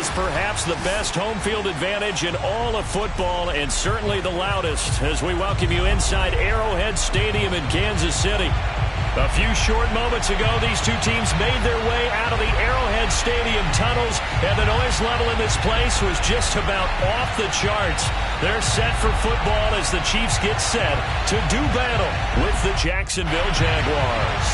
has perhaps the best home field advantage in all of football, and certainly the loudest, as we welcome you inside Arrowhead Stadium in Kansas City. A few short moments ago, these two teams made their way out of the Arrowhead Stadium tunnels, and the noise level in this place was just about off the charts. They're set for football as the Chiefs get set to do battle with the Jacksonville Jaguars.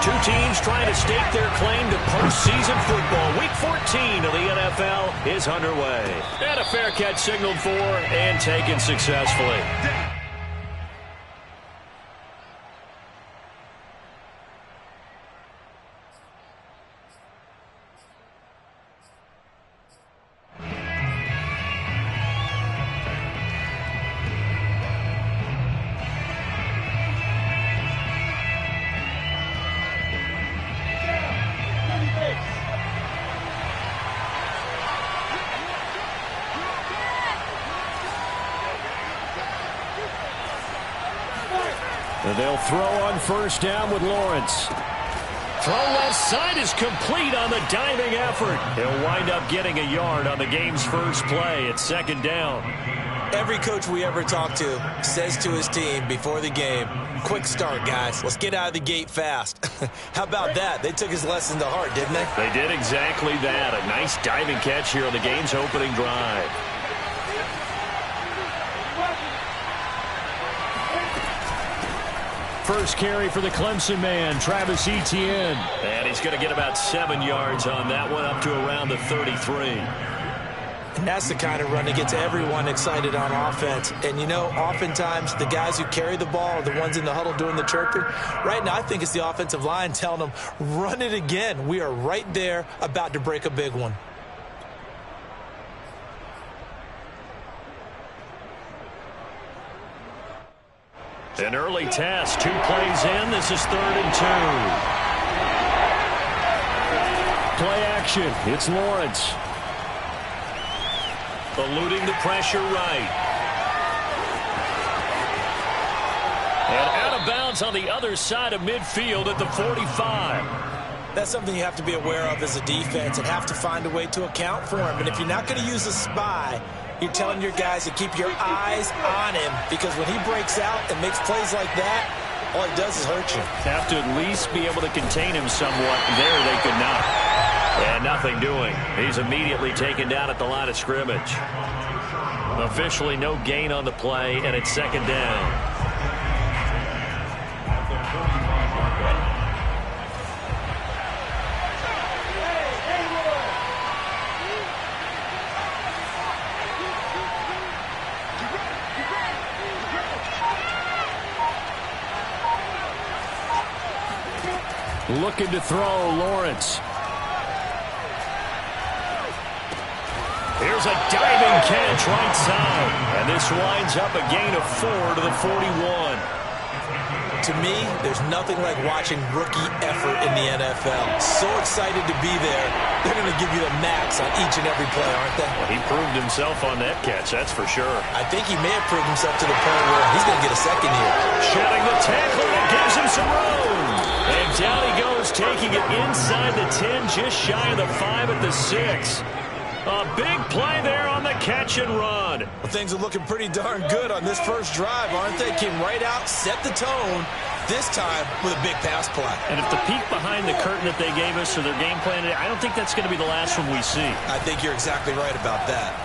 Two teams trying to stake their claim to postseason football. Week 14 of the NFL is underway. And a fair catch signaled for and taken successfully. And they'll throw on first down with Lawrence. Throw left side is complete on the diving effort. He'll wind up getting a yard on the game's first play. It's second down. Every coach we ever talk to says to his team before the game, quick start, guys. Let's get out of the gate fast. How about that? They took his lesson to heart, didn't they? They did exactly that. A nice diving catch here on the game's opening drive. First carry for the Clemson man, Travis Etienne. And he's going to get about 7 yards on that one, up to around the 33. And that's the kind of run that gets everyone excited on offense. And, you know, oftentimes the guys who carry the ball are the ones in the huddle doing the chirping. Right now, I think it's the offensive line telling them, run it again. We are right there about to break a big one. An early test, 2 plays in. This is 3rd and 2. Play action. It's Lawrence. Eluding the pressure right. And out of bounds on the other side of midfield at the 45. That's something you have to be aware of as a defense and have to find a way to account for him. And if you're not going to use a spy, you're telling your guys to keep your eyes on him, because when he breaks out and makes plays like that, all he does is hurt you. Have to at least be able to contain him somewhat. There they could not. And nothing doing. He's immediately taken down at the line of scrimmage. Officially no gain on the play, and it's second down. Looking to throw, Lawrence. Here's a diving catch right side. And this winds up a gain of 4 to the 41. To me, there's nothing like watching rookie effort in the NFL. So excited to be there. They're going to give you the max on each and every play, aren't they? Well, he proved himself on that catch, that's for sure. I think he may have proved himself to the point where he's going to get a second here. Shedding the tackle, and it gives him some room. And down he goes, taking it inside the 10, just shy of the 5 at the 6. A big play there on the catch and run. Well, things are looking pretty darn good on this first drive, aren't they? Came right out, set the tone, this time with a big pass play. And if the peek behind the curtain that they gave us or their game plan, I don't think that's going to be the last one we see. I think you're exactly right about that.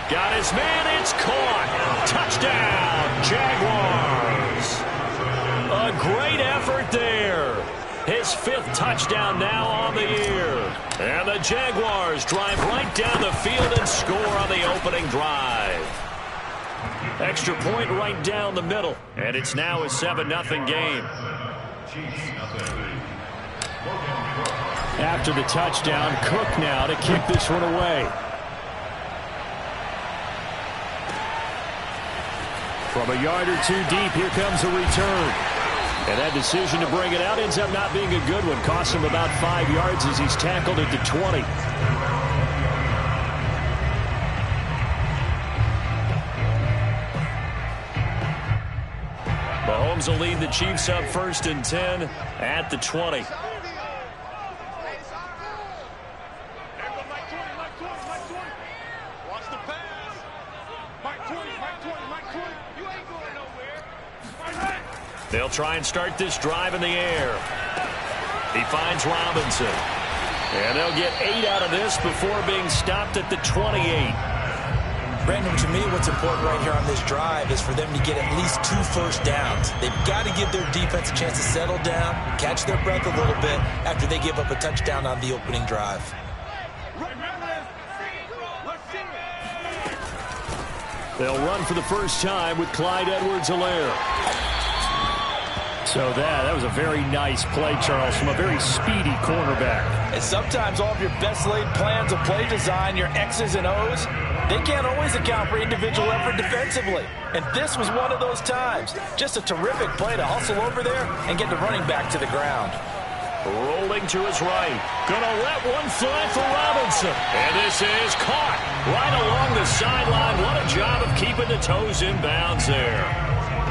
Got his man, it's caught. Touchdown, Jaguars. A great effort there. His 5th touchdown now on the year. And the Jaguars drive right down the field and score on the opening drive. Extra point right down the middle. And it's now a 7-0 game. After the touchdown, Cook now to kick this one away. From a yard or 2 deep, here comes a return. And that decision to bring it out ends up not being a good one. Costs him about 5 yards as he's tackled at the 20. Mahomes will lead the Chiefs up 1st and 10 at the 20. They'll try and start this drive in the air. He finds Robinson. And they'll get 8 out of this before being stopped at the 28. Brandon, to me, what's important right here on this drive is for them to get at least 2 first downs. They've got to give their defense a chance to settle down, catch their breath a little bit after they give up a touchdown on the opening drive. They'll run for the first time with Clyde Edwards-Helaire. So that was a very nice play, Charles, from a very speedy cornerback. And sometimes all of your best laid plans of play design, your X's and O's, they can't always account for individual effort defensively. And this was one of those times. Just a terrific play to hustle over there and get the running back to the ground. Rolling to his right. Gonna let one fly for Robinson. And this is caught right along the sideline. What a job of keeping the toes in bounds there.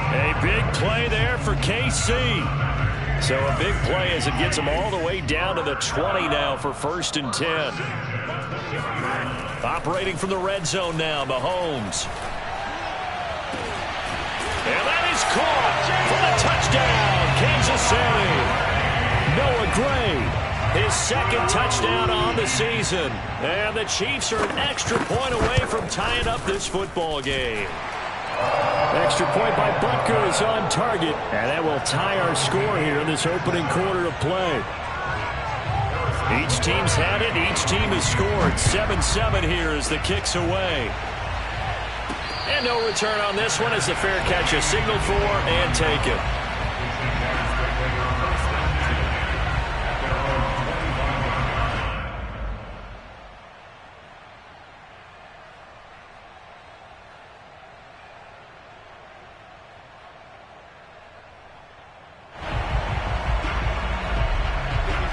A big play there for KC. So a big play as it gets them all the way down to the 20 now for 1st and 10. Operating from the red zone now, Mahomes. And that is caught for the touchdown, Kansas City. Noah Gray, his 2nd touchdown on the season. And the Chiefs are an extra point away from tying up this football game. Extra point by Butker is on target, and that will tie our score here in this opening quarter of play. Each team's had it. Each team has scored. 7-7 here as the kick's away. And no return on this one as the fair catch is signaled for and taken.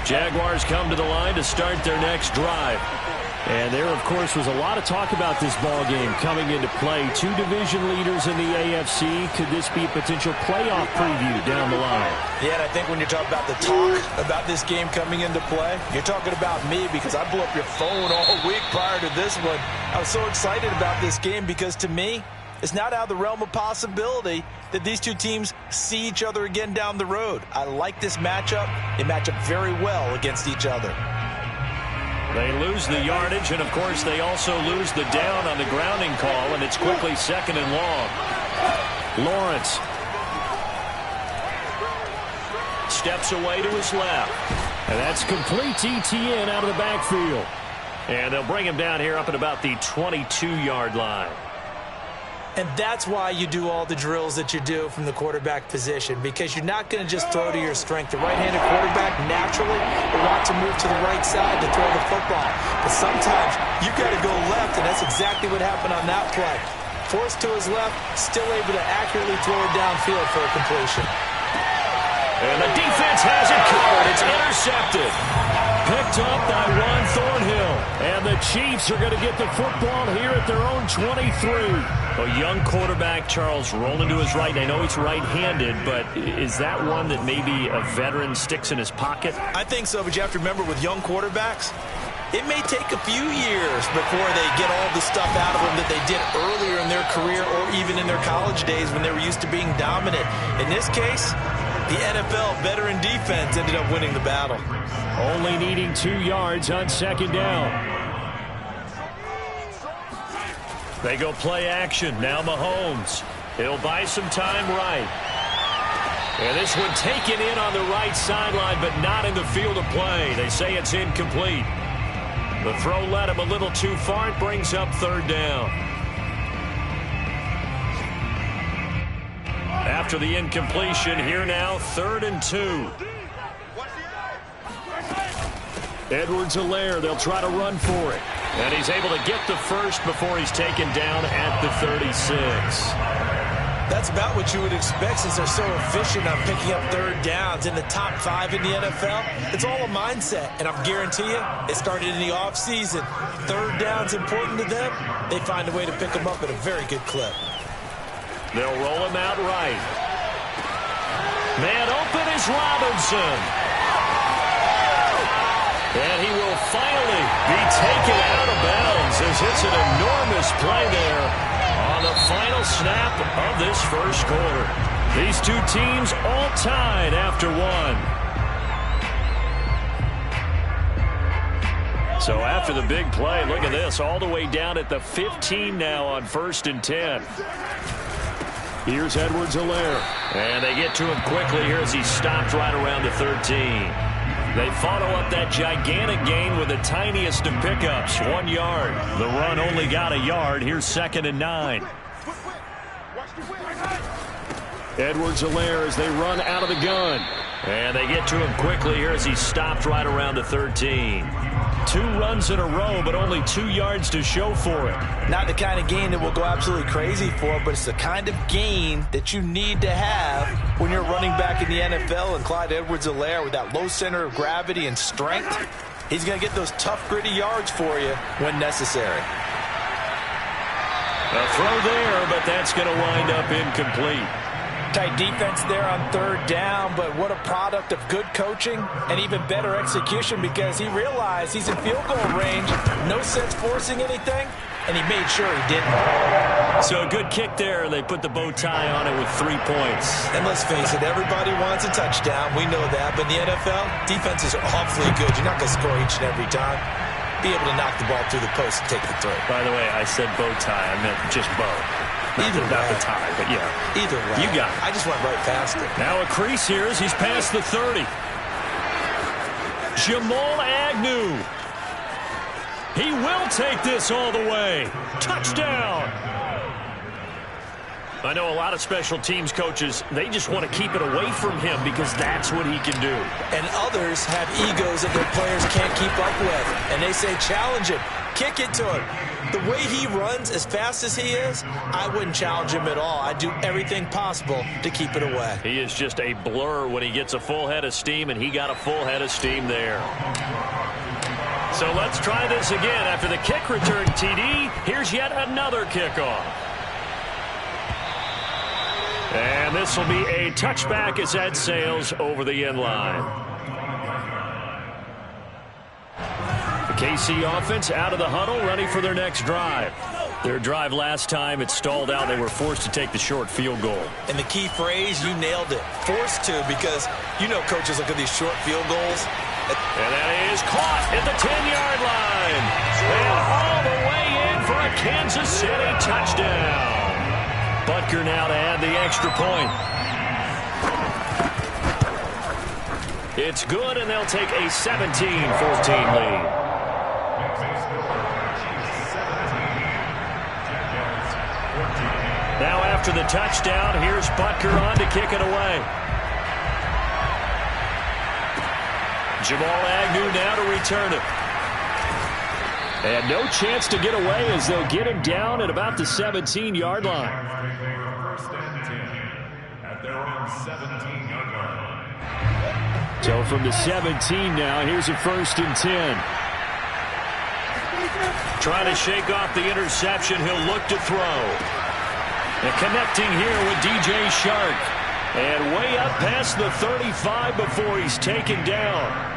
Jaguars come to the line to start their next drive. And there, of course, was a lot of talk about this ball game coming into play. 2 division leaders in the AFC. Could this be a potential playoff preview down the line? Yeah, and I think when you're talking about the talk about this game coming into play, you're talking about me because I blew up your phone all week prior to this one. I was so excited about this game because, to me, it's not out of the realm of possibility that these two teams see each other again down the road. I like this matchup. They match up very well against each other. They lose the yardage, and, of course, they also lose the down on the grounding call, and it's quickly 2nd and long. Lawrence steps away to his left. And that's complete ETN out of the backfield. And they'll bring him down here up at about the 22-yard line. And that's why you do all the drills that you do from the quarterback position, because you're not going to just throw to your strength. The right-handed quarterback naturally will want to move to the right side to throw the football. But sometimes you've got to go left, and that's exactly what happened on that play. Forced to his left, still able to accurately throw it downfield for a completion. And the defense has it covered. It's intercepted. Picked up by Ron Thornhill. And the Chiefs are going to get the football here at their own 23. A young quarterback, Charles, rolling to his right. I know he's right-handed, but is that one that maybe a veteran sticks in his pocket? I think so, but you have to remember with young quarterbacks, it may take a few years before they get all the stuff out of them that they did earlier in their career or even in their college days when they were used to being dominant. In this case, the NFL veteran defense ended up winning the battle. Only needing 2 yards on 2nd down. They go play action. Now Mahomes. He'll buy some time right. And this one taken in on the right sideline, but not in the field of play. They say it's incomplete. The throw led him a little too far. It brings up 3rd down. After the incompletion, here now, 3rd and 2. Edwards-Helaire, they'll try to run for it. And he's able to get the first before he's taken down at the 36. That's about what you would expect since they're so efficient on picking up 3rd downs in the top 5 in the NFL. It's all a mindset, and I guarantee you, it started in the offseason. 3rd down's important to them. They find a way to pick them up at a very good clip. They'll roll him out right. Man open is Robinson. And he will finally be taken out of bounds as it's an enormous play there on the final snap of this first quarter. These two teams all tied after one. So after the big play, look at this, all the way down at the 15 now on 1st and 10. Here's Edwards-Helaire. And they get to him quickly here as he stopped right around the 13. They follow up that gigantic gain with the tiniest of pickups, 1 yard. The run only got a yard. Here's 2nd and 9. Edwards-Helaire as they run out of the gun. And they get to him quickly here as he stopped right around the 13. 2 runs in a row, but only 2 yards to show for it. Not the kind of gain that we'll go absolutely crazy for, but it's the kind of gain that you need to have when you're running back in the NFL. And Clyde Edwards-Helaire, with that low center of gravity and strength, he's going to get those tough, gritty yards for you when necessary. A throw there, but that's going to wind up incomplete. Tight defense there on 3rd down, but what a product of good coaching and even better execution, because he realized he's in field goal range. No sense forcing anything, and he made sure he didn't. So a good kick there. They put the bow tie on it with 3 points. And let's face it, everybody wants a touchdown. We know that. But in the NFL, defenses are awfully good. You're not going to score each and every time. Be able to knock the ball through the post and take the throw. By the way, I said bow tie. I meant just bow. Not the tie, but yeah. Either way. You got it. I just went right past it. Now a crease here as he's past the 30. Jamal Agnew. He will take this all the way. Touchdown. I know a lot of special teams coaches, they just want to keep it away from him because that's what he can do. And others have egos that their players can't keep up with. And they say, challenge him. Kick it to him. The way he runs as fast as he is, I wouldn't challenge him at all. I'd do everything possible to keep it away. He is just a blur when he gets a full head of steam, and he got a full head of steam there. So let's try this again. After the kick return TD, here's yet another kickoff. And this will be a touchback as that sails over the end line. The KC offense out of the huddle, ready for their next drive. Their drive last time, it stalled out. They were forced to take the short field goal. And the key phrase, you nailed it. Forced to, because you know coaches look at these short field goals. And that is caught at the 10-yard line. And all the way in for a Kansas City touchdown. Butker now to add the extra point. It's good, and they'll take a 17-14 lead. Now after the touchdown, here's Butker on to kick it away. Jamal Agnew now to return it. And no chance to get away as they'll get him down at about the 17-yard line. So from the 17 now, here's a 1st and 10. Trying to shake off the interception, he'll look to throw. And connecting here with DJ Shark. And way up past the 35 before he's taken down.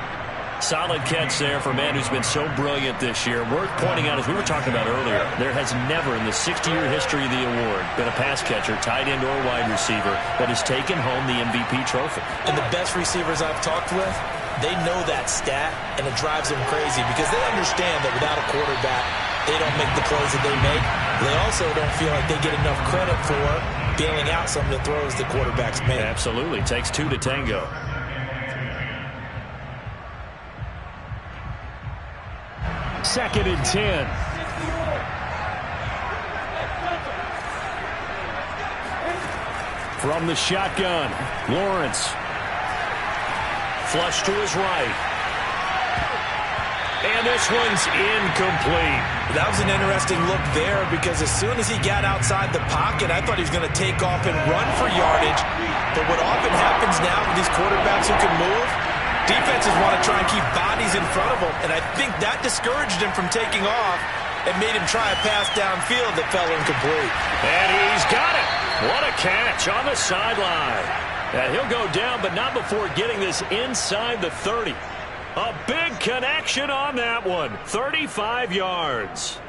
Solid catch there for a man who's been so brilliant this year. Worth pointing out, as we were talking about earlier, there has never in the 60-year history of the award been a pass catcher, tight end or wide receiver, that has taken home the MVP trophy. And the best receivers I've talked with, they know that stat, and it drives them crazy because they understand that without a quarterback, they don't make the plays that they make. They also don't feel like they get enough credit for bailing out some of the throws the quarterbacks make. Absolutely. Takes 2 to tango. Second and 10. From the shotgun, Lawrence. Flush to his right. And this one's incomplete. That was an interesting look there because as soon as he got outside the pocket, I thought he was going to take off and run for yardage. But what often happens now with these quarterbacks who can move, defenses want to try and keep bodies in front of them, and I think that discouraged him from taking off and made him try a pass downfield that fell incomplete. And he's got it. What a catch on the sideline. And he'll go down, but not before getting this inside the 30. A big connection on that one. 35 yards.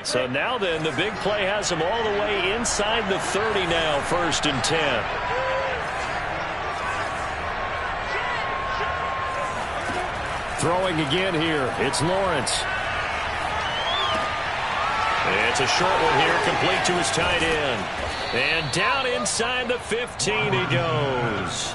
So now then, the big play has him all the way inside the 30 now, 1st and 10. Throwing again here, it's Lawrence. It's a short one here, complete to his tight end. And down inside the 15 he goes.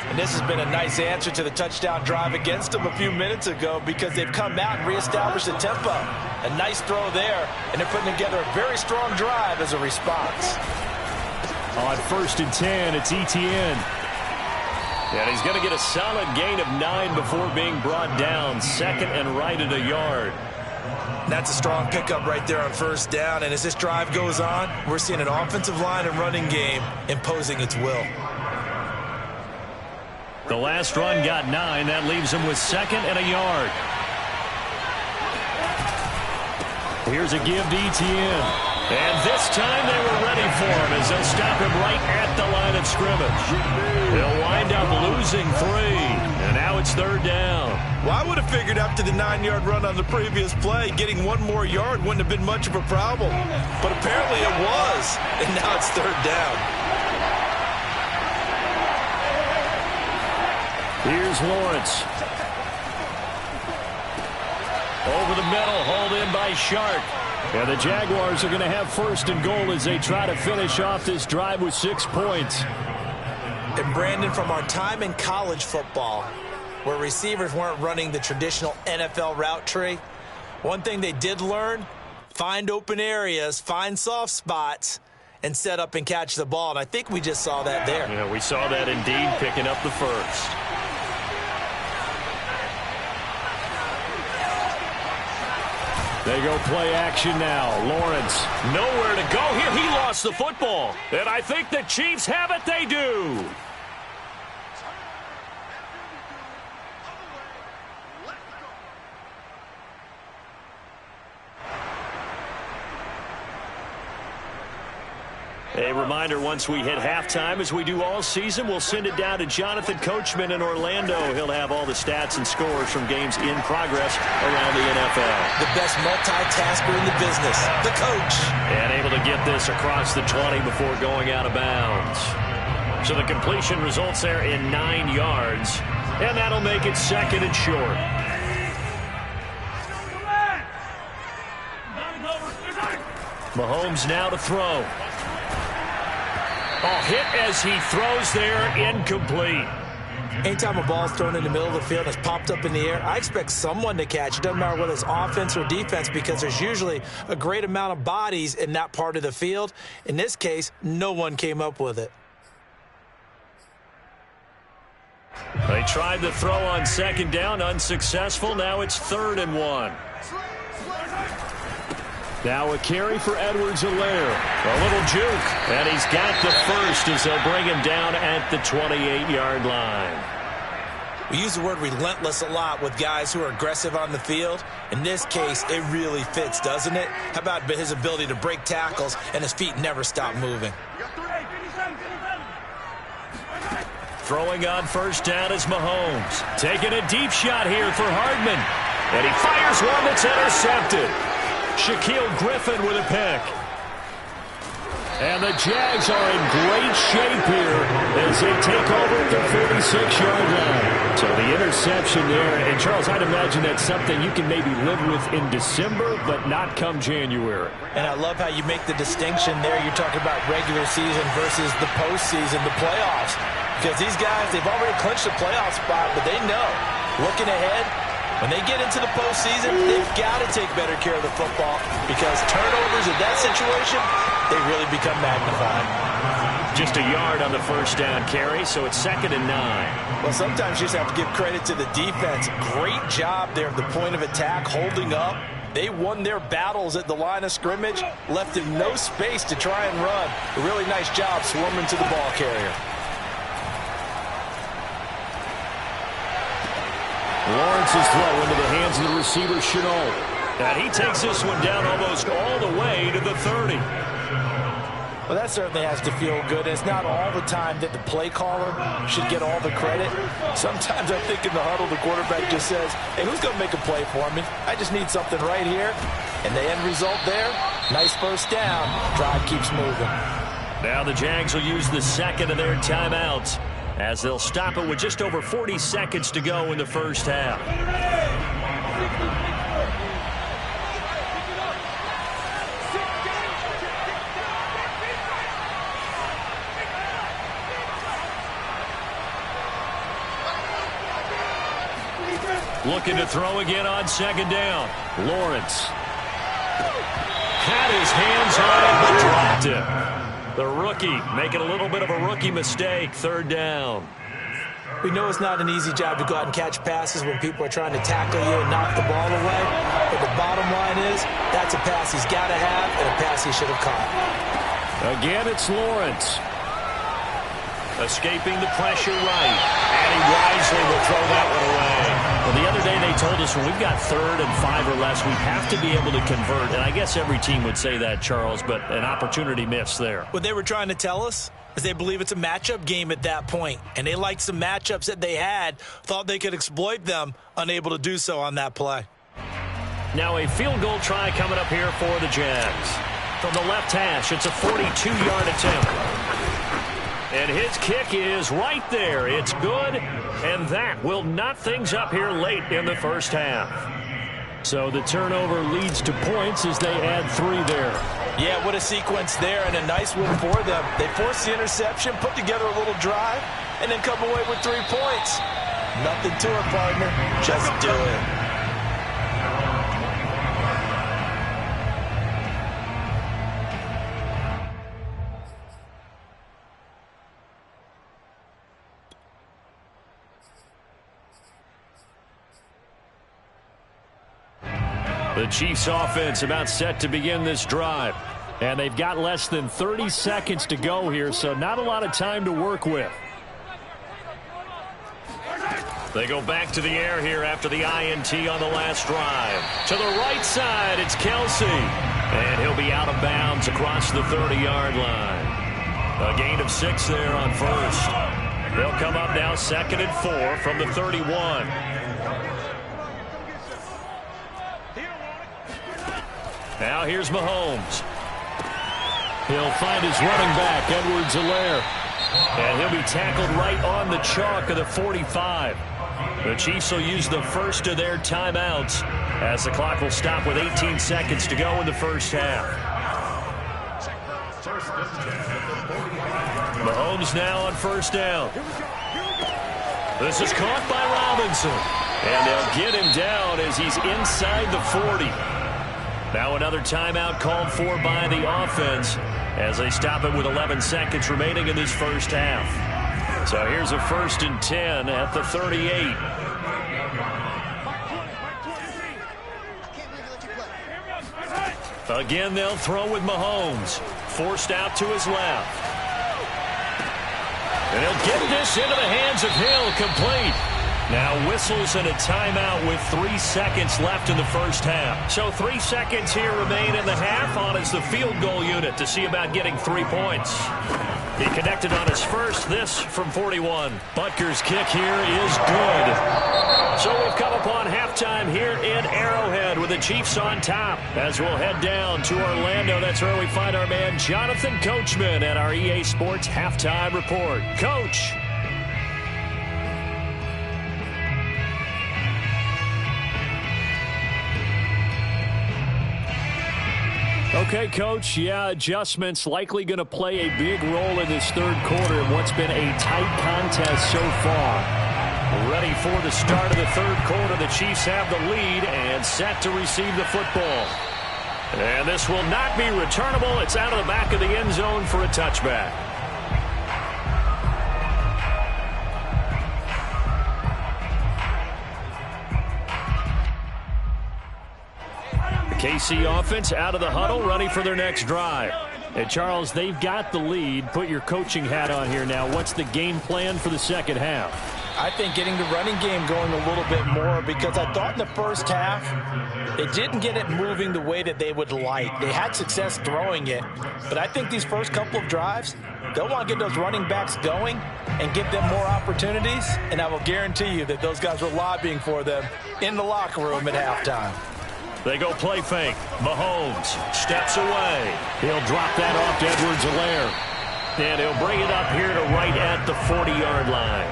And this has been a nice answer to the touchdown drive against them a few minutes ago because they've come out and reestablished the tempo. A nice throw there, and they're putting together a very strong drive as a response. On 1st and 10, it's Etienne. And he's going to get a solid gain of 9 before being brought down. 2nd and right at a yard. That's a strong pickup right there on 1st down. And as this drive goes on, we're seeing an offensive line and running game imposing its will. The last run got 9. That leaves him with 2nd and a yard. Here's a give to Etienne. And this time they were ready for him as they'll stop him right at the line of scrimmage. He'll wind up losing 3. And now it's 3rd down. Well, I would have figured after the 9-yard run on the previous play, getting 1 more yard wouldn't have been much of a problem. But apparently it was. And now it's 3rd down. Here's Lawrence. Over the middle, hauled in by Shark. And the Jaguars are going to have 1st and goal as they try to finish off this drive with 6 points. And Brandon, from our time in college football, where receivers weren't running the traditional NFL route tree, one thing they did learn, find open areas, find soft spots, and set up and catch the ball. And I think we just saw that there. Yeah, we saw that indeed, picking up the 1st. They go play action now. Lawrence, nowhere to go here. He lost the football. And I think the Chiefs have it. They do. A reminder, once we hit halftime, as we do all season, we'll send it down to Jonathan Coachman in Orlando. He'll have all the stats and scores from games in progress around the NFL. The best multitasker in the business, the coach. And able to get this across the 20 before going out of bounds. So the completion results there in 9 yards. And that'll make it 2nd and short. Mahomes now to throw. Oh, hit as he throws there, incomplete. Anytime a ball's thrown in the middle of the field and it's popped up in the air, I expect someone to catch. It doesn't matter whether it's offense or defense because there's usually a great amount of bodies in that part of the field. In this case, no one came up with it. They tried the throw on 2nd down, unsuccessful. Now it's 3rd and 1. Now a carry for Edwards-Helaire. A little juke, and he's got the 1st as they'll bring him down at the 28-yard line. We use the word relentless a lot with guys who are aggressive on the field. In this case, it really fits, doesn't it? How about his ability to break tackles and his feet never stop moving? Throwing on 1st down is Mahomes. Taking a deep shot here for Hardman. And he fires one that's intercepted. Shaquille Griffin with a pick. And the Jags are in great shape here as they take over at the 46-yard line. So the interception there. And, Charles, I'd imagine that's something you can maybe live with in December, but not come January. And I love how you make the distinction there. You're talking about regular season versus the postseason, the playoffs. Because these guys, they've already clinched a playoff spot, but they know, looking ahead, when they get into the postseason, they've got to take better care of the football because turnovers in that situation, they really become magnified. Just a yard on the 1st down carry, so it's 2nd and 9. Well, sometimes you just have to give credit to the defense. Great job there at the point of attack, holding up. They won their battles at the line of scrimmage, left him no space to try and run. A really nice job swarming to the ball carrier. Lawrence's throw into the hands of the receiver, Shenault. And he takes this one down almost all the way to the 30. Well, that certainly has to feel good. It's not all the time that the play caller should get all the credit. Sometimes I think in the huddle, the quarterback just says, hey, who's going to make a play for me? I just need something right here. And the end result there, nice first down. Drive keeps moving. Now the Jags will use the second of their timeouts as they'll stop it with just over 40 seconds to go in the first half. Looking to throw again on second down. Lawrence had his hands on it but dropped it. The rookie making a little bit of a rookie mistake. Third down. We know it's not an easy job to go out and catch passes when people are trying to tackle you and knock the ball away. But the bottom line is that's a pass he's got to have and a pass he should have caught. Again, it's Lawrence. Escaping the pressure right. And he wisely will throw that one away. Well, the other day they told us when we've got 3rd and 5 or less, we have to be able to convert. And I guess every team would say that, Charles, but an opportunity missed there. What they were trying to tell us is they believe it's a matchup game at that point. And they liked some matchups that they had, thought they could exploit them, unable to do so on that play. Now a field goal try coming up here for the Jags. From the left hash, it's a 42-yard attempt. And his kick is right there. It's good, and that will knot things up here late in the first half. So the turnover leads to points as they add 3 there. Yeah, what a sequence there, and a nice win for them. They forced the interception, put together a little drive, and then come away with 3 points. Nothing to it, partner. Just do it. The Chiefs offense about set to begin this drive. And they've got less than 30 seconds to go here, so not a lot of time to work with. They go back to the air here after the INT on the last drive. To the right side, it's Kelsey. And he'll be out of bounds across the 30-yard line. A gain of 6 there on first. They'll come up now 2nd and 4 from the 31. Now here's Mahomes. He'll find his running back, Edwards-Helaire. And he'll be tackled right on the chalk of the 45. The Chiefs will use the first of their timeouts as the clock will stop with 18 seconds to go in the first half. Mahomes now on first down. This is caught by Robinson. And they'll get him down as he's inside the 40. Now another timeout called for by the offense as they stop it with 11 seconds remaining in this first half. So here's a 1st and 10 at the 38. Again, they'll throw with Mahomes. Forced out to his left. And he'll get this into the hands of Hill, complete. Now whistles and a timeout with 3 seconds left in the first half. So 3 seconds here remain in the half on as the field goal unit to see about getting 3 points. He connected on his first, this from 41. Butker's kick here is good. So we've come upon halftime here in Arrowhead with the Chiefs on top. As we'll head down to Orlando, that's where we find our man Jonathan Coachman at our EA Sports Halftime Report. Coach. Okay, Coach, yeah, adjustments likely going to play a big role in this third quarter in what's been a tight contest so far. Ready for the start of the third quarter. The Chiefs have the lead and set to receive the football. And this will not be returnable. It's out of the back of the end zone for a touchback. KC offense out of the huddle, ready for their next drive. And Charles, they've got the lead. Put your coaching hat on here now. What's the game plan for the second half? I think getting the running game going a little bit more, because I thought in the first half they didn't get it moving the way that they would like. They had success throwing it, but I think these first couple of drives, they'll want to get those running backs going and give them more opportunities, and I will guarantee you that those guys were lobbying for them in the locker room at halftime. They go play fake. Mahomes steps away. He'll drop that off to Edwards-Helaire. And he'll bring it up here to right at the 40-yard line.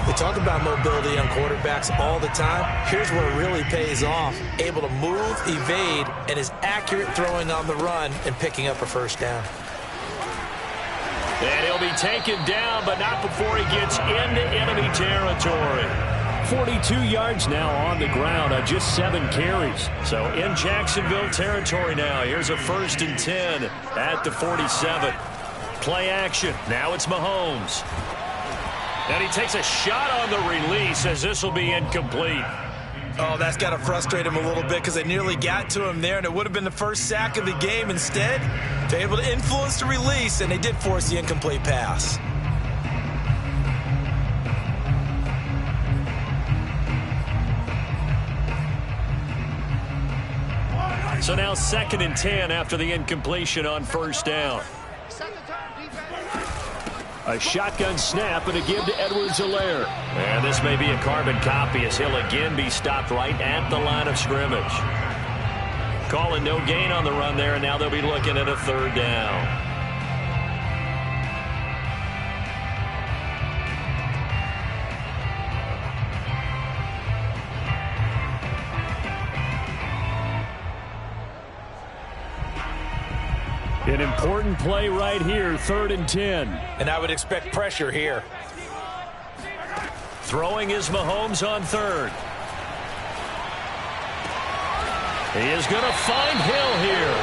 We talk about mobility on quarterbacks all the time. Here's where it really pays off. Able to move, evade, and is accurate throwing on the run and picking up a first down. And he'll be taken down, but not before he gets into enemy territory. 42 yards now on the ground on just 7 carries. So in Jacksonville territory now. Here's a 1st and 10 at the 47. Play action. Now it's Mahomes. And he takes a shot on the release as this will be incomplete. Oh, that's got to frustrate him a little bit because they nearly got to him there, and it would have been the first sack of the game. Instead, they're able to influence the release, and they did force the incomplete pass. So now 2nd and 10 after the incompletion on 1st down. A shotgun snap and a give to Edwards-Helaire. And this may be a carbon copy as he'll again be stopped right at the line of scrimmage. Calling no gain on the run there, and now they'll be looking at a 3rd down. An important play right here, 3rd and 10. And I would expect pressure here. Throwing is Mahomes on 3rd. He is going to find Hill here.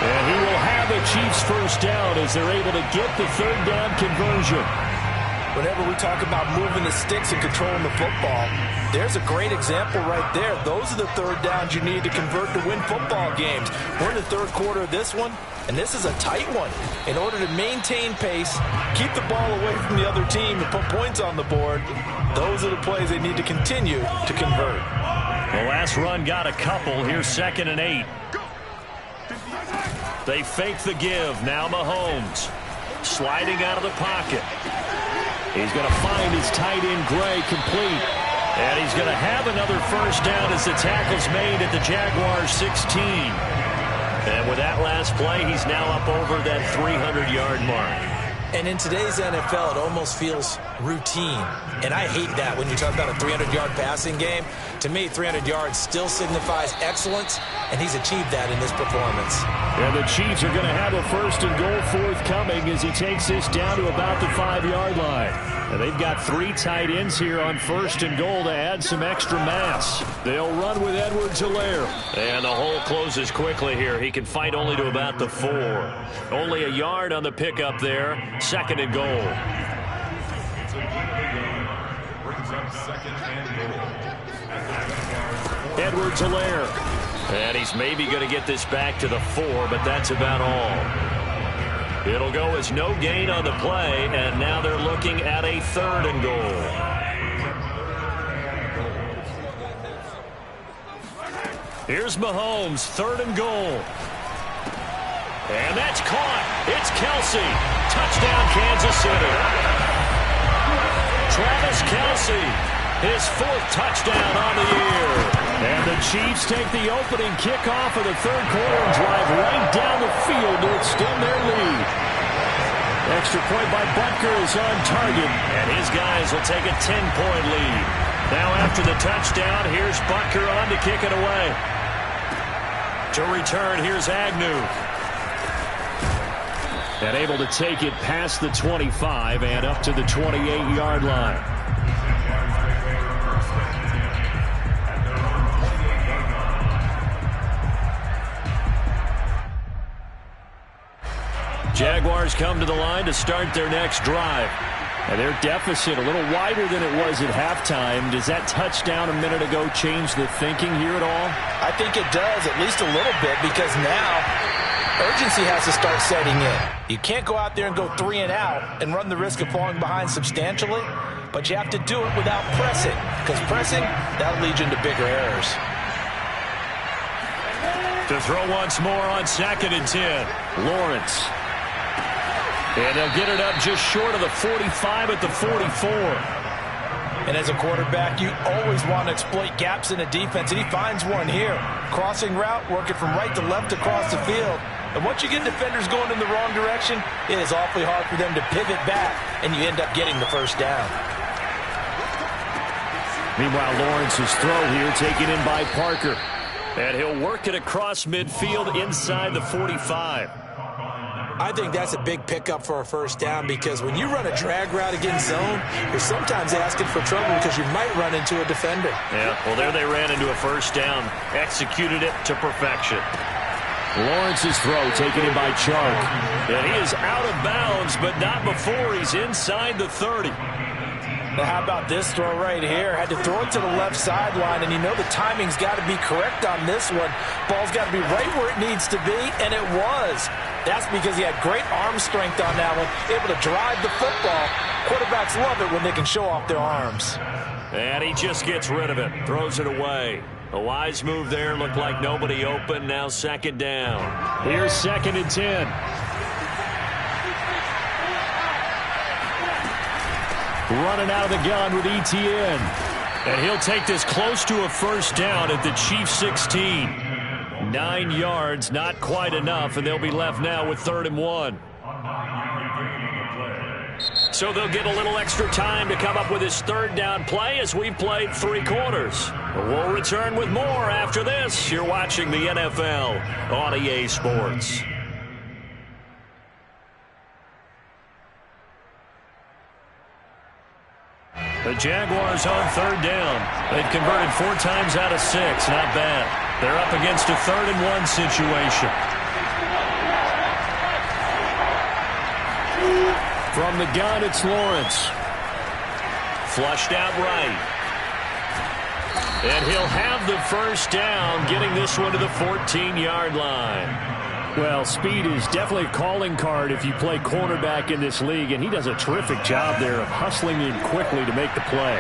And he will have the Chiefs first down as they're able to get the 3rd down conversion. Whenever we talk about moving the sticks and controlling the football, there's a great example right there. Those are the 3rd downs you need to convert to win football games. We're in the 3rd quarter of this one, and this is a tight one. In order to maintain pace, keep the ball away from the other team, and put points on the board, those are the plays they need to continue to convert. The last run got a couple. Here's 2nd and 8. They fake the give. Now Mahomes sliding out of the pocket. He's going to find his tight end Gray complete. And he's going to have another first down as the tackle's made at the Jaguars 16. And with that last play, he's now up over that 300-yard mark. And in today's NFL, it almost feels routine. And I hate that when you talk about a 300-yard passing game. To me, 300 yards still signifies excellence, and he's achieved that in this performance. And the Chiefs are going to have a 1st and goal forthcoming as he takes this down to about the 5-yard line. And they've got 3 tight ends here on 1st and goal to add some extra mass. They'll run with Edwards-Helaire. And the hole closes quickly here. He can fight only to about the 4. Only a yard on the pickup there. 2nd and goal. Edwards-Helaire. And he's maybe going to get this back to the 4, but that's about all. It'll go as no gain on the play, and now they're looking at a 3rd and goal. Here's Mahomes, 3rd and goal. And that's caught. It's Kelce. Touchdown, Kansas City. Travis Kelce, his 4th touchdown on the year. And the Chiefs take the opening kickoff of the 3rd quarter and drive right down the field to extend their lead. Extra point by Butker is on target, and his guys will take a 10-point lead. Now after the touchdown, here's Butker on to kick it away. To return, here's Agnew. And able to take it past the 25 and up to the 28-yard line. Jaguars come to the line to start their next drive. And their deficit a little wider than it was at halftime. Does that touchdown a minute ago change the thinking here at all? I think it does, at least a little bit, because now urgency has to start setting in. You can't go out there and go 3 and out and run the risk of falling behind substantially. but you have to do it without pressing, because pressing, that'll lead you into bigger errors. To throw once more on 2nd and 10. Lawrence. And they'll get it up just short of the 45 at the 44. And as a quarterback, you always want to exploit gaps in a defense, and he finds one here. Crossing route, working from right to left across the field. And once you get defenders going in the wrong direction, it is awfully hard for them to pivot back, and you end up getting the first down. Meanwhile, Lawrence's throw here taken in by Parker. And he'll work it across midfield inside the 45. I think that's a big pickup for a first down, because when you run a drag route against zone, you're sometimes asking for trouble because you might run into a defender. Yeah, well, there they ran into a first down. Executed it to perfection. Lawrence's throw taken in by Chark. And he is out of bounds, but not before he's inside the 30. Now, how about this throw right here? Had to throw it to the left sideline, and you know the timing's got to be correct on this one. Ball's got to be right where it needs to be, and it was. That's because he had great arm strength on that one, able to drive the football. Quarterbacks love it when they can show off their arms. And he just gets rid of it, throws it away. A wise move there, looked like nobody open, now 2nd down. Here's 2nd and 10. Running out of the gun with ETN. And he'll take this close to a first down at the Chiefs' 16. 9 yards, not quite enough, and they'll be left now with 3rd and 1. So they'll get a little extra time to come up with his 3rd down play as we've played 3 quarters. We'll return with more after this. You're watching the NFL on EA Sports. The Jaguars on 3rd down. They've converted 4 times out of 6. Not bad. They're up against a 3rd and 1 situation. From the gun, it's Lawrence. Flushed out right. And he'll have the first down, getting this one to the 14-yard line. Well, speed is definitely a calling card if you play cornerback in this league, and he does a terrific job there of hustling in quickly to make the play.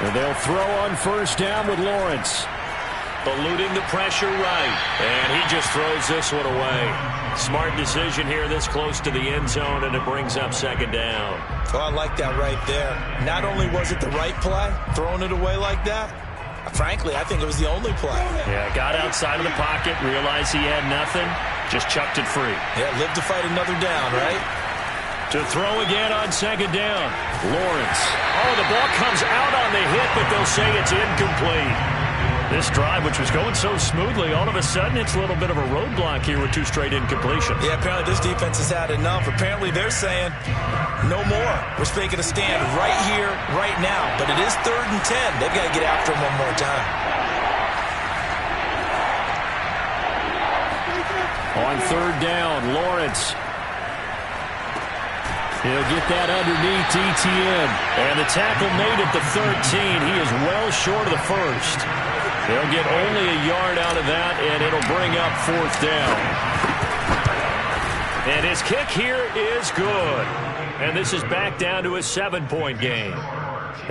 And they'll throw on 1st down with Lawrence. Eluding the pressure right, and he just throws this one away. Smart decision here this close to the end zone, and it brings up 2nd down. Oh, I like that right there. Not only was it the right play, throwing it away like that, frankly, I think it was the only play. Yeah, got outside of the pocket, realized he had nothing, just chucked it free. Yeah, live to fight another down, right? To throw again on 2nd down. Lawrence. Oh, the ball comes out on the hit, but they'll say it's incomplete. This drive, which was going so smoothly, all of a sudden it's a little bit of a roadblock here with 2 straight incompletions. Yeah, apparently this defense has had enough. Apparently they're saying no more. We're making a stand right here, right now. But it is 3rd and 10. They've got to get after him one more time. On 3rd down, Lawrence. He'll get that underneath ETN. And the tackle made at the 13. He is well short of the first. They'll get only a yard out of that, and it'll bring up 4th down. And his kick here is good. And this is back down to a 7-point game.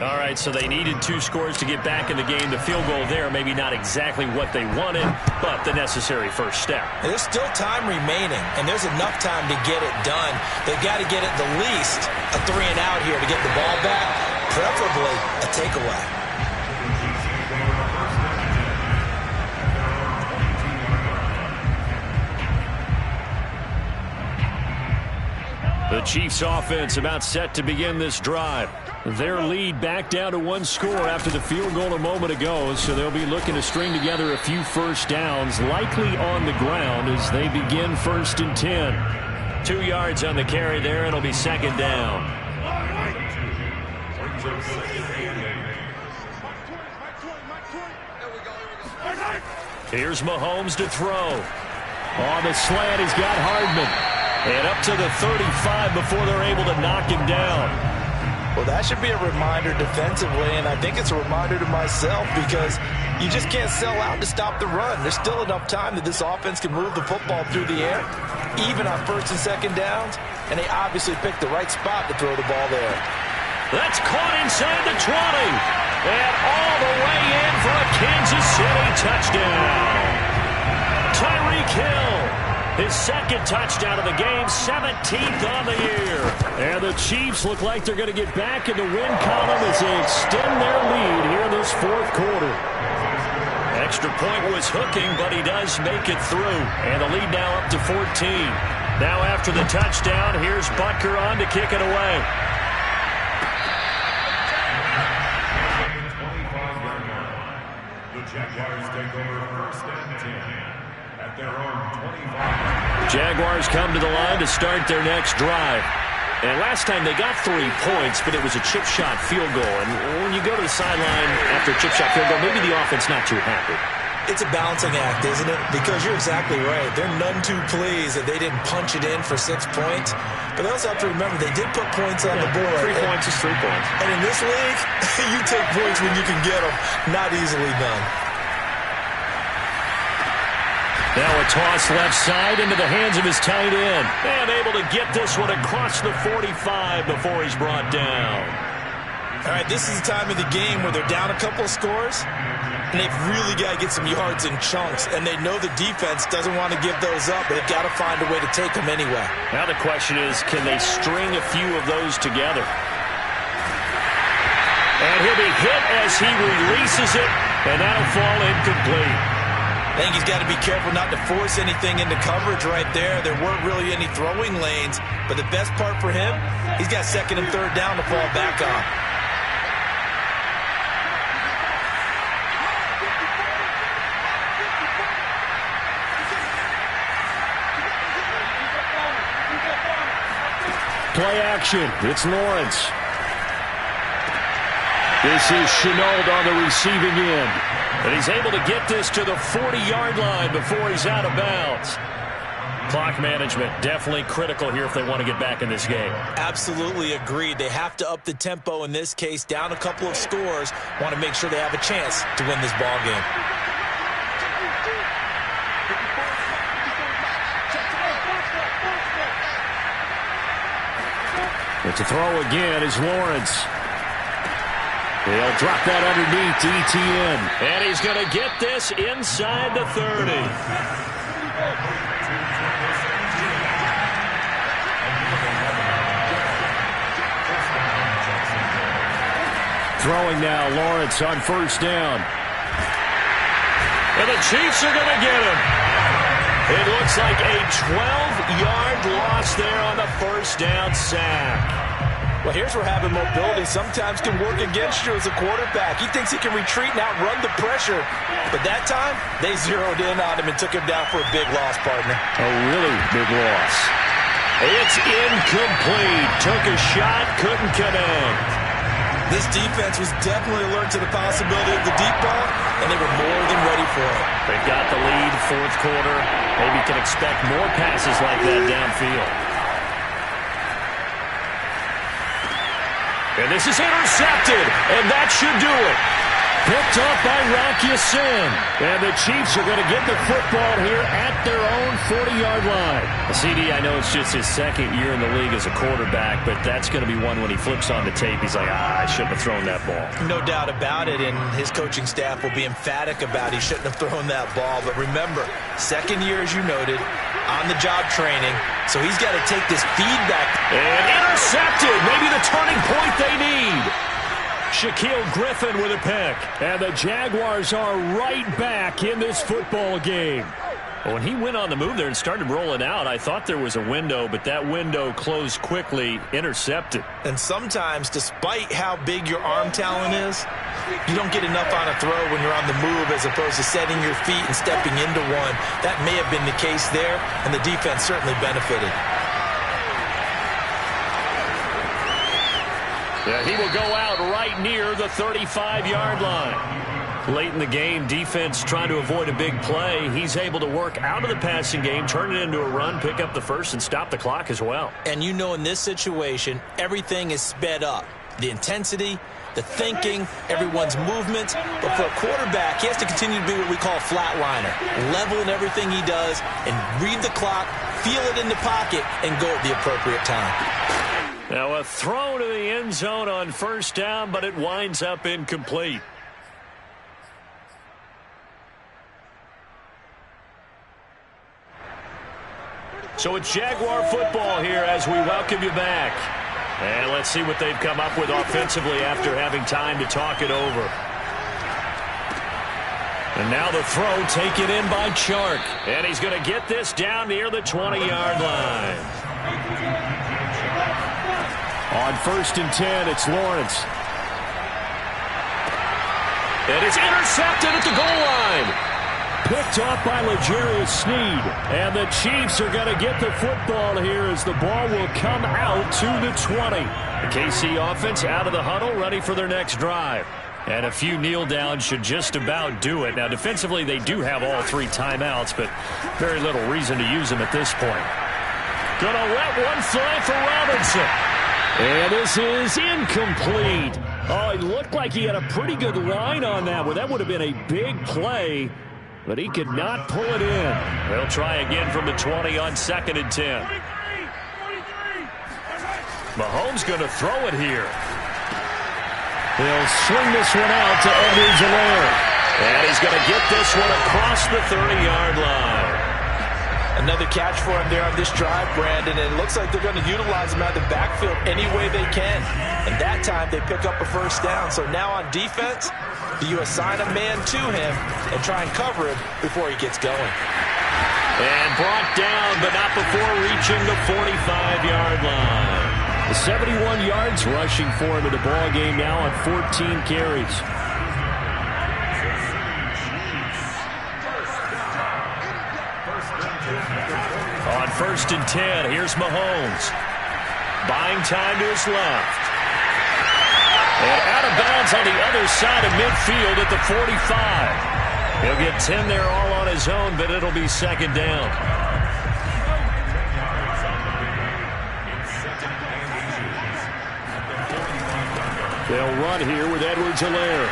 All right, so they needed 2 scores to get back in the game. The field goal there, maybe not exactly what they wanted, but the necessary first step. There's still time remaining, and there's enough time to get it done. They've got to get at the least a 3 and out here to get the ball back, preferably a takeaway. The Chiefs offense about set to begin this drive. Their lead back down to 1 score after the field goal a moment ago, so they'll be looking to string together a few first downs, likely on the ground as they begin 1st and 10. 2 yards on the carry there, and it'll be 2nd down. Here's Mahomes to throw. On the slant, he's got Hardman. And up to the 35 before they're able to knock him down. Well, that should be a reminder defensively, and I think it's a reminder to myself because you just can't sell out to stop the run. There's still enough time that this offense can move the football through the air, even on first and second downs, and they obviously picked the right spot to throw the ball there. That's caught inside the 20, and all the way in for a Kansas City touchdown. Tyreek Hill, his second touchdown of the game, 17th on the year. And the Chiefs look like they're going to get back in the win column as they extend their lead here in this fourth quarter. Extra point was hooking, but he does make it through. And the lead now up to 14. Now after the touchdown, here's Butker on to kick it away. The Jaguars take over first and 10. Their own 25. Jaguars come to the line to start their next drive. And last time they got 3 points, but it was a chip shot field goal. And when you go to the sideline after a chip shot field goal, maybe the offense not too happy. It's a balancing act, isn't it? Because you're exactly right. They're none too pleased that they didn't punch it in for 6 points. But they also have to remember they did put points on the board. 3 points is 3 points. And in this league, you take points when you can get them. Not easily done. Now a toss left side into the hands of his tight end. And able to get this one across the 45 before he's brought down. All right, this is the time of the game where they're down a couple of scores, and they've really got to get some yards in chunks. And they know the defense doesn't want to give those up, but they've got to find a way to take them anyway. Now the question is, can they string a few of those together? And he'll be hit as he releases it, and that'll fall incomplete. I think he's got to be careful not to force anything into coverage right there. There weren't really any throwing lanes, but the best part for him, he's got second and third down to fall back on. Play action. It's Lawrence. This is Chenault on the receiving end. And he's able to get this to the 40-yard line before he's out of bounds. Clock management definitely critical here if they want to get back in this game. Absolutely agreed. They have to up the tempo in this case, down a couple of scores. Want to make sure they have a chance to win this ball game. But to throw again is Lawrence. He'll drop that underneath to ETN. And he's going to get this inside the 30. Throwing now, Lawrence on first down. And the Chiefs are going to get him. It looks like a 12-yard loss there on the first down sack. Well, here's where having mobility sometimes can work against you as a quarterback. He thinks he can retreat and outrun the pressure. But that time, they zeroed in on him and took him down for a big loss, partner. A really big loss. It's incomplete. Took a shot, couldn't connect. This defense was definitely alert to the possibility of the deep ball, and they were more than ready for it. They've got the lead, fourth quarter. Maybe can expect more passes like that downfield. And this is intercepted, and that should do it. Picked up by Rock Ya-Sin. And the Chiefs are going to get the football here at their own 40-yard line. CD, I know it's just his second year in the league as a quarterback, but that's going to be one when he flips on the tape. He's like, I shouldn't have thrown that ball. No doubt about it, and his coaching staff will be emphatic about he shouldn't have thrown that ball. But remember, second year, as you noted, on-the-job training, so he's got to take this feedback. And intercepted, maybe the turning point they need. Shaquille Griffin with a pick. And the Jaguars are right back in this football game. When he went on the move there and started rolling out, I thought there was a window, but that window closed quickly, intercepted. And sometimes, despite how big your arm talent is, you don't get enough on a throw when you're on the move as opposed to setting your feet and stepping into one. That may have been the case there, and the defense certainly benefited. Yeah, he will go out right near the 35-yard line. Late in the game, defense trying to avoid a big play. He's able to work out of the passing game, turn it into a run, pick up the first, and stop the clock as well. And you know in this situation, everything is sped up. the intensity, the thinking, everyone's movements. But for a quarterback, he has to continue to be what we call a flatliner. Level in everything he does and read the clock, feel it in the pocket, and go at the appropriate time. Now a throw to the end zone on first down, but it winds up incomplete. So it's Jaguar football here as we welcome you back. And let's see what they've come up with offensively after having time to talk it over. And now the throw taken in by Chark. And he's going to get this down near the 20-yard line. On 1st and 10, it's Lawrence. And it's intercepted at the goal line. Picked off by L'Jarius Sneed. And the Chiefs are going to get the football here as the ball will come out to the 20. The KC offense out of the huddle, ready for their next drive. And a few kneel downs should just about do it. Now, defensively, they do have all 3 timeouts, but very little reason to use them at this point. Gonna let one fly for Robinson. And this is incomplete. Oh, it looked like he had a pretty good line on that one. That would have been a big play, but he could not pull it in. They'll try again from the 20 on 2nd and 10. Mahomes going to throw it here. He'll swing this one out to Edwards-Helaire. And he's going to get this one across the 30-yard line. Another catch for him there on this drive, Brandon, and it looks like they're going to utilize him out of the backfield any way they can. And that time they pick up a first down. So now on defense, you assign a man to him and try and cover him before he gets going. And brought down, but not before reaching the 45-yard line. The 71 yards rushing for him in the ball game now on 14 carries. On 1st and 10, here's Mahomes. Buying time to his left. And out of bounds on the other side of midfield at the 45. He'll get 10 there all on his own, but it'll be 2nd down. They'll run here with Edwards-Helaire.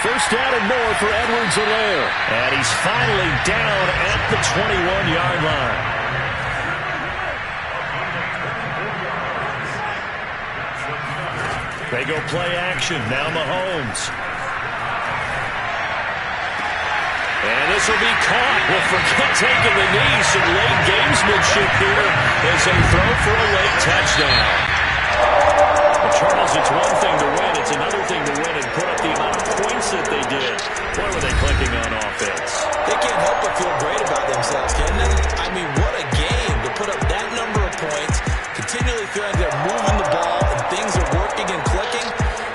First down and more for Edwards-Helaire. And he's finally down at the 21-yard line. They go play action. Now Mahomes. And this will be caught. Well, forget taking the knee. Some late gamesmanship here as they throw for a late touchdown. Well, Charles, it's one thing to win. It's another thing to win and put up the amount of points that they did. Boy, were they clicking on offense. They can't help but feel great about themselves, can they? I mean, what a game to put up that number of points, continually feeling they're moving the ball and things are working and clicking.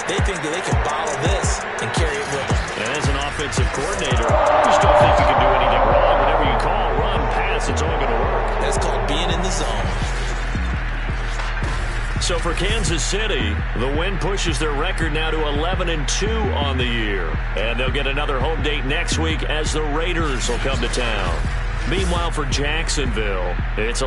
They think that they can bottle this and carry it with them. And as an offensive coordinator, you just don't think you can do anything wrong. Whatever you call, run, pass, it's all going to work. That's called being in the zone. So for Kansas City, the win pushes their record now to 11-2 on the year. And they'll get another home date next week as the Raiders will come to town. Meanwhile, for Jacksonville, it's a